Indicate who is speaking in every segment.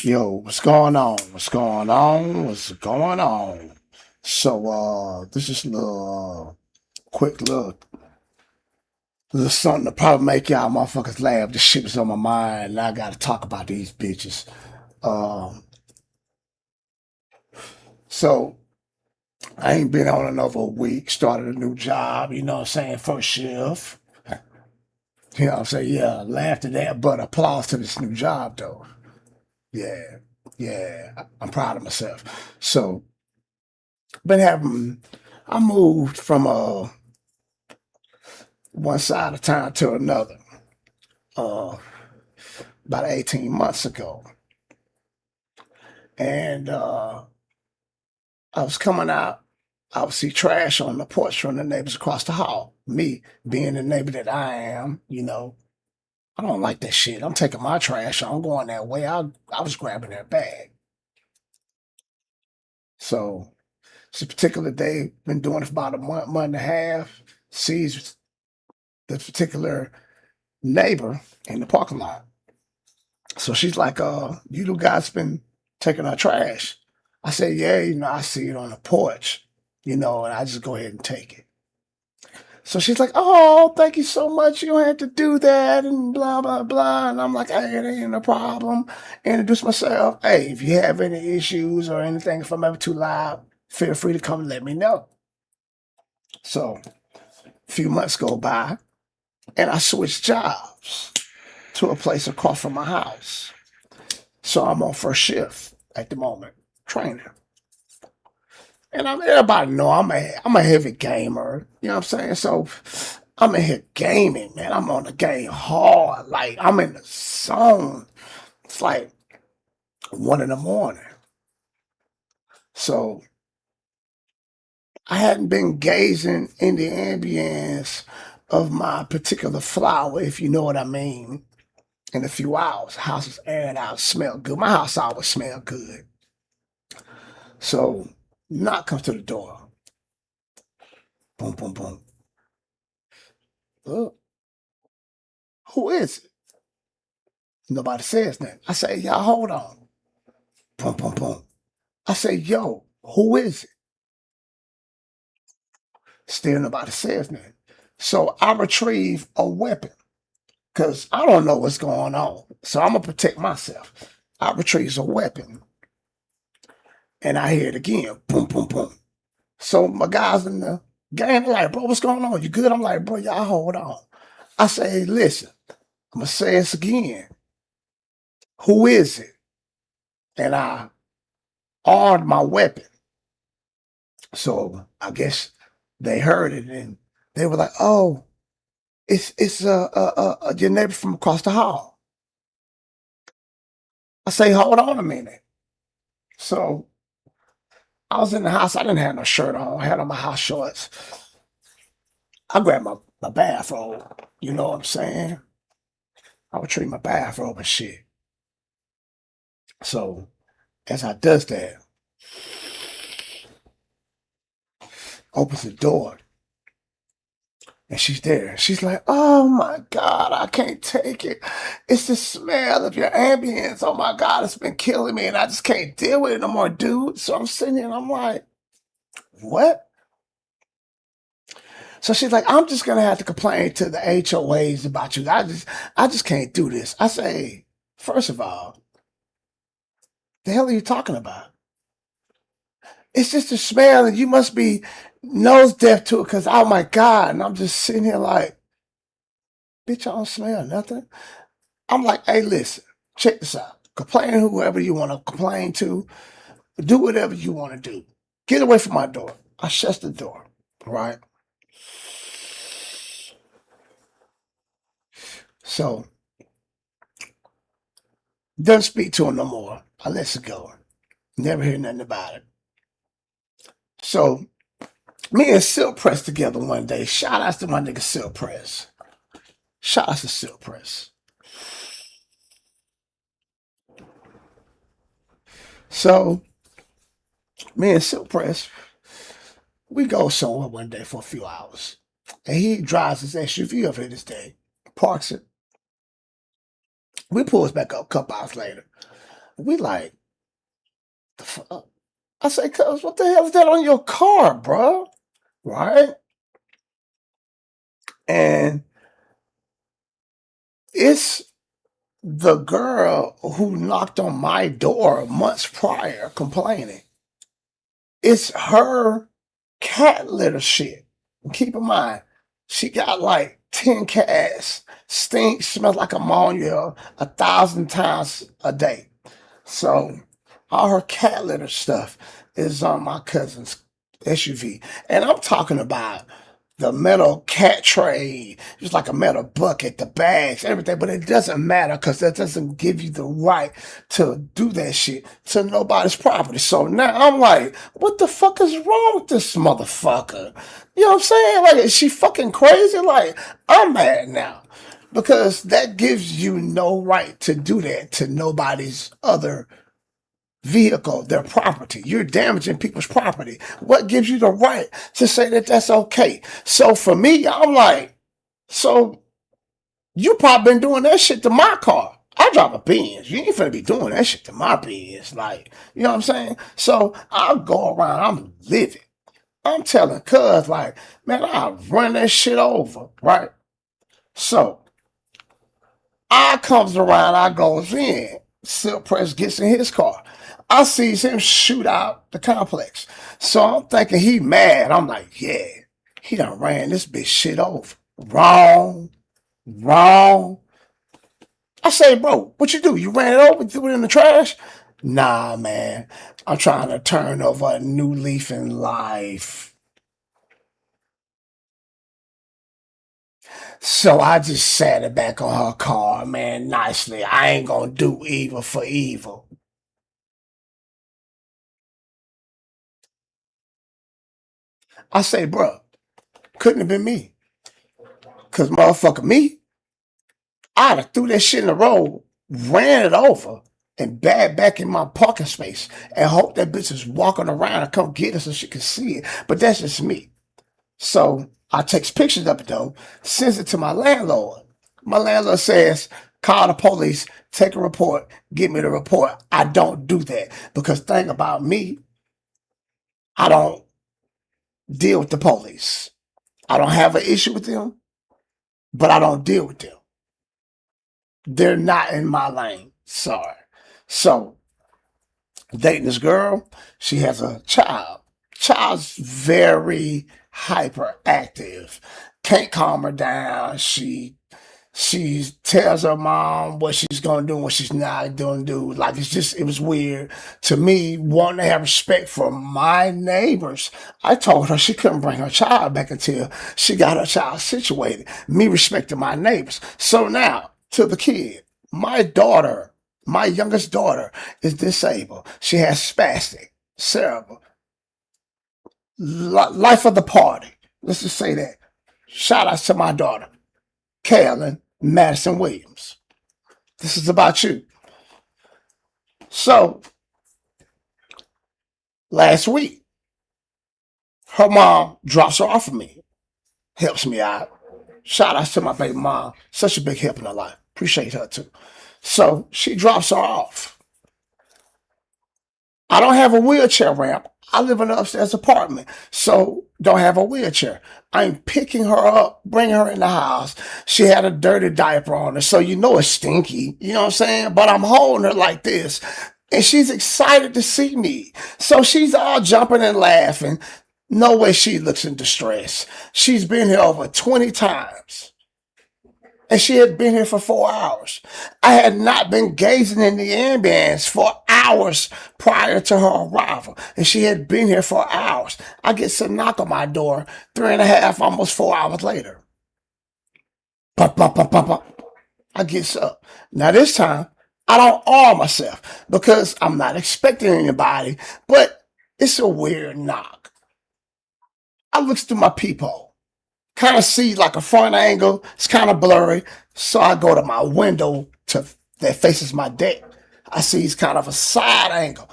Speaker 1: Yo, what's going on? What's going on? What's going on? So, this is a little quick little something to probably make y'all motherfuckers laugh. This shit is on my mind, and I gotta talk about these bitches. Um, so I ain't been on another week. Started a new job. You know what I'm saying? First shift. You know what I'm saying? Yeah, laughed at that, but applause to this new job though. Yeah, yeah, I'm proud of myself. So, been having. I moved from one side of town to another uh, about 18 months ago. And I was coming out, I would see trash on the porch from the neighbors across the hall. Me being the neighbor that I am, I don't like that shit. I'm taking my trash. I'm going that way. I was grabbing their bag. So it's a particular day, been doing it for about a month and a half, sees the particular neighbor in the parking lot. So she's like, you the guys been taking our trash. I said, yeah, I see it on the porch, and I just go ahead and take it. So she's like, oh, thank you so much. You don't have to do that and blah, blah, blah. And I'm like, hey, it ain't no problem. Introduce myself. Hey, if you have any issues or anything, if I'm ever too loud, feel free to come and let me know. So a few months go by and I switched jobs to a place across from my house. So I'm on first shift at the moment, training. And everybody know I'm a heavy gamer. You know what I'm saying? So I'm in here gaming, man. I'm on the game hard. Like I'm in the zone. It's like 1 in the morning. So I hadn't been gazing in the ambience of my particular flower, if you know what I mean, in a few hours. House is airing out, smell good. My house always smell good. So knock comes to the door. Boom, boom, boom. Look, who is it? Nobody says nothing. I say, y'all hold on. Boom, boom, boom. I say, yo, who is it? Still nobody says nothing. So I retrieve a weapon because I don't know what's going on. So I'm gonna protect myself. I retrieve a weapon and I hear it again. Boom, boom, boom. So my guys in the game are like, bro, what's going on? You good? I'm like, bro, y'all hold on. I say, hey, listen, I'm gonna say this again. Who is it? And I armed my weapon. So I guess they heard it and they were like, "Oh, it's your neighbor from across the hall." I say, "Hold on a minute." So I was in the house. I didn't have no shirt on. I had on my house shorts. I grabbed my bathrobe. You know what I'm saying? I would treat my bathrobe and shit. So as I does that, opens the door and she's there. She's like, oh my God, I can't take it. It's the smell of your ambience. Oh my God, it's been killing me and I just can't deal with it no more, dude. So I'm sitting here and I'm like, what? So she's like, I'm just gonna have to complain to the HOAs about you. I just can't do this. I say, first of all, the hell are you talking about? It's just a smell and you must be nose deaf to it because oh my God. And I'm just sitting here like, bitch, I don't smell nothing. I'm like, hey, listen, check this out. Complain to whoever you want to complain to. Do whatever you want to do. Get away from my door. I shut the door. Right. So don't speak to him no more. I let it go. Never hear nothing about it. So me and Silk Press together one day. Shout out to my nigga Silk Press. Shout out to Silk Press. So me and Silk Press, we go somewhere one day for a few hours. And he drives his SUV over here this day, parks it. We pull us back up a couple hours later. We like, the fuck? I say, cuz, what the hell is that on your car, bro? Right? And it's the girl who knocked on my door months prior complaining. It's her cat litter shit. And keep in mind, she got like 10 cats, stinks, smells like ammonia 1,000 times a day. So all her cat litter stuff is on my cousin's SUV. And I'm talking about the metal cat tray, just like a metal bucket, the bags, everything, but it doesn't matter because that doesn't give you the right to do that shit to nobody's property. So now I'm like, what the fuck is wrong with this motherfucker? You know what I'm saying? Like, is she fucking crazy? Like, I'm mad now because that gives you no right to do that to nobody's other vehicle, their property. You're damaging people's property. What gives you the right to say that that's okay? So for me, I'm like, so you probably been doing that shit to my car. I drive a Benz. You ain't finna be doing that shit to my Benz. Like, you know what I'm saying? So I'll go around, I'm living. I'm telling cuz, like, man, I'll run that shit over, right? So I comes around, I goes in. Silk Press gets in his car. I sees him shoot out the complex. So I'm thinking he mad. I'm like, yeah, he done ran this bitch shit over. Wrong, wrong. I say, bro, what you do? You ran it over, threw it in the trash? Nah, man. I'm trying to turn over a new leaf in life. So I just sat it back on her car, man, nicely. I ain't gonna do evil for evil. I say, bro, couldn't have been me. Cause motherfucker, me, I'd have threw that shit in the road, ran it over, and back in my parking space and hope that bitch is walking around and come get us so she can see it. But that's just me. So I takes pictures of it though, sends it to my landlord. My landlord says, call the police, take a report, give me the report. I don't do that because thing about me, I don't deal with the police. I don't have an issue with them, but I don't deal with them. They're not in my lane. Sorry. So dating this girl, she has a child. Child's very hyperactive. Can't calm her down. She tells her mom what she's gonna do and what she's not gonna do. Like it was weird. To me, wanting to have respect for my neighbors, I told her she couldn't bring her child back until she got her child situated. Me respecting my neighbors. So now to the kid, my daughter, my youngest daughter is disabled. She has spastic cerebral. Life of the party. Let's just say that. Shout out to my daughter, Carolyn Madison Williams. This is about you. So last week, her mom drops her off of me, helps me out. Shout out to my baby mom. Such a big help in her life. Appreciate her too. So she drops her off. I don't have a wheelchair ramp. I live in an upstairs apartment, so don't have a wheelchair. I'm picking her up, bringing her in the house. She had a dirty diaper on her, so you know it's stinky. You know what I'm saying? But I'm holding her like this, and she's excited to see me. So she's all jumping and laughing. No way she looks in distress. She's been here over 20 times. And she had been here for 4 hours. I had not been gazing in the ambulance for hours prior to her arrival. And she had been here for hours. I get some knock on my door 3.5, almost 4 hours later. Pop, pop, pop, pop, pop. I get up. Now this time, I don't arm myself because I'm not expecting anybody, but it's a weird knock. I look through my peephole. Kind of see like a front angle. It's kind of blurry. So I go to my window that faces my deck. I see it's kind of a side angle.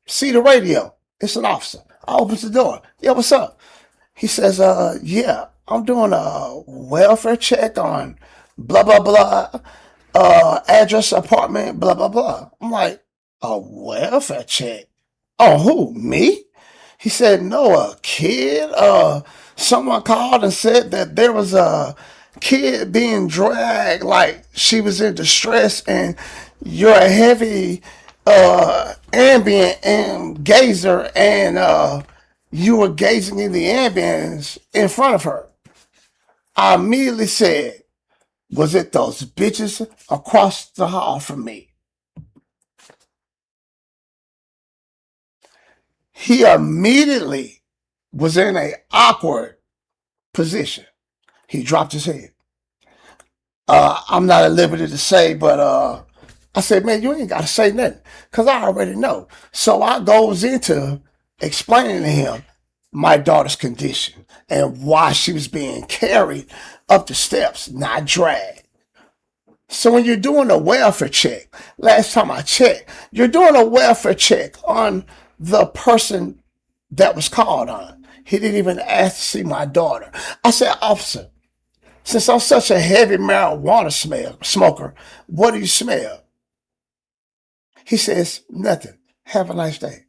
Speaker 1: See the radio. It's an officer. I opens the door. Yeah, what's up? He says, yeah, I'm doing a welfare check on blah, blah, blah, address, apartment, blah, blah, blah. I'm like, A welfare check? Oh, who? Me? He said, no, a kid. Someone called and said that there was a kid being dragged like she was in distress, and you're a heavy ambient and gazer, and you were gazing in the ambience in front of her. I immediately said, was it those bitches across the hall from me? He immediately was in a awkward position. He dropped his head. I'm not at liberty to say, but I said, man, you ain't got to say nothing because I already know. So I goes into explaining to him my daughter's condition and why she was being carried up the steps, not dragged. So when you're doing a welfare check, last time I checked, you're doing a welfare check on the person that was called on. He didn't even ask to see my daughter. I said, officer, since I'm such a heavy marijuana smoker, what do you smell? He says, nothing. Have a nice day.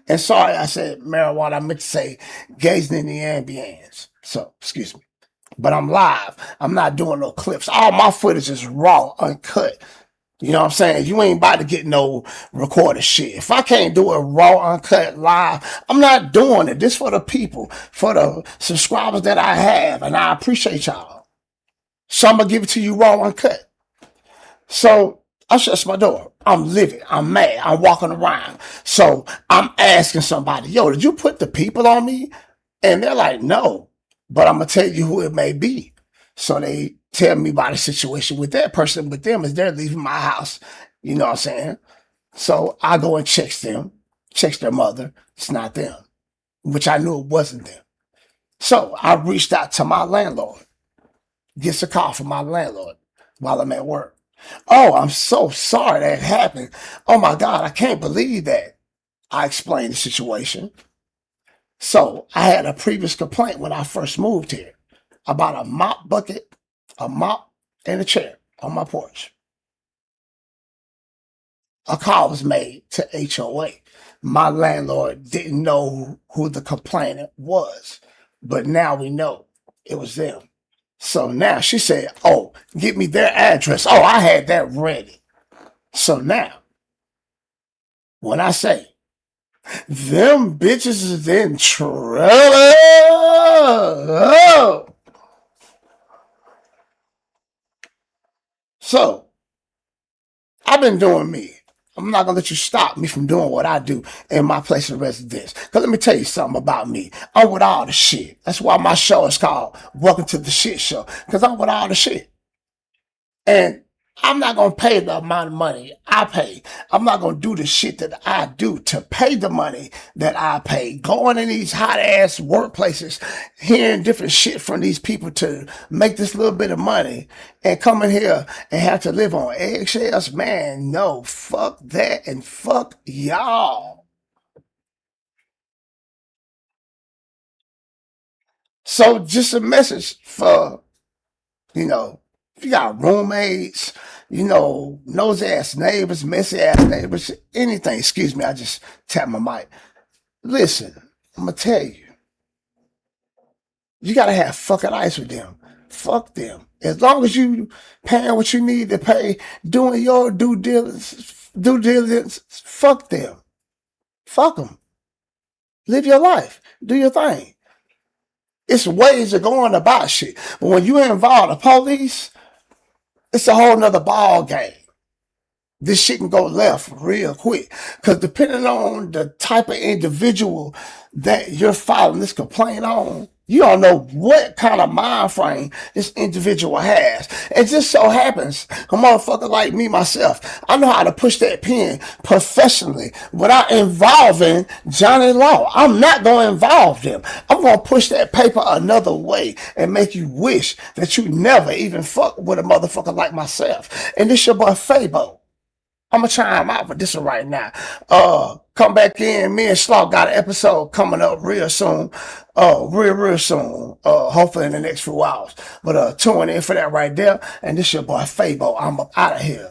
Speaker 1: And sorry, I said marijuana. I meant to say gazing in the ambience. So, excuse me. But I'm live. I'm not doing no clips. All my footage is raw, uncut. You know what I'm saying? You ain't about to get no recorded shit. If I can't do it raw, uncut, live, I'm not doing it. This for the people, for the subscribers that I have, and I appreciate y'all. So I'm gonna give it to you raw, uncut. So I shut my door. I'm livid. I'm mad. I'm walking around. So I'm asking somebody, yo, did you put the people on me? And they're like, no, but I'm gonna tell you who it may be. So they tell me about the situation with that person, with them as they're leaving my house. You know what I'm saying? So I go and check them, check their mother. It's not them, which I knew it wasn't them. So I reached out to my landlord, gets a call from my landlord while I'm at work. Oh, I'm so sorry that happened. Oh my God, I can't believe that. I explained the situation. So I had a previous complaint when I first moved here about a mop bucket, a mop, and a chair on my porch. A call was made to HOA. My landlord didn't know who the complainant was, but now we know it was them. So now she said, oh, get me their address. Oh, I had that ready. So now, when I say them bitches is in trouble, so I've been doing me. I'm not gonna let you stop me from doing what I do in my place of residence. Cause let me tell you something about me. I'm with all the shit. That's why my show is called Welcome to the Shit Show. Cause I'm with all the shit. And I'm not going to pay the amount of money I pay. I'm not going to do the shit that I do to pay the money that I pay. Going in these hot ass workplaces, hearing different shit from these people to make this little bit of money and coming here and have to live on eggshells. Man, no, fuck that and fuck y'all. So just a message for, you know, if you got roommates, you know, nosy ass neighbors, messy ass neighbors, anything. Excuse me, I just tapped my mic. Listen, I'm gonna tell you, you gotta have fucking ice with them. Fuck them. As long as you paying what you need to pay, doing your due diligence, fuck them. Fuck them. Live your life. Do your thing. It's ways of going about shit. But when you involve the police, it's a whole nother ball game. This shit can go left real quick. Because depending on the type of individual that you're filing this complaint on, you don't know what kind of mind frame this individual has. It just so happens, a motherfucker like me, myself, I know how to push that pen professionally without involving Johnny Law. I'm not going to involve them. I'm going to push that paper another way and make you wish that you never even fuck with a motherfucker like myself. And this your boy Fabo. I'm gonna chime out for this one right now. Come back in. Me and Slaw got an episode coming up real soon. Real soon. Hopefully in the next few hours. But tune in for that right there. And this your boy Fabo. I'm up out of here.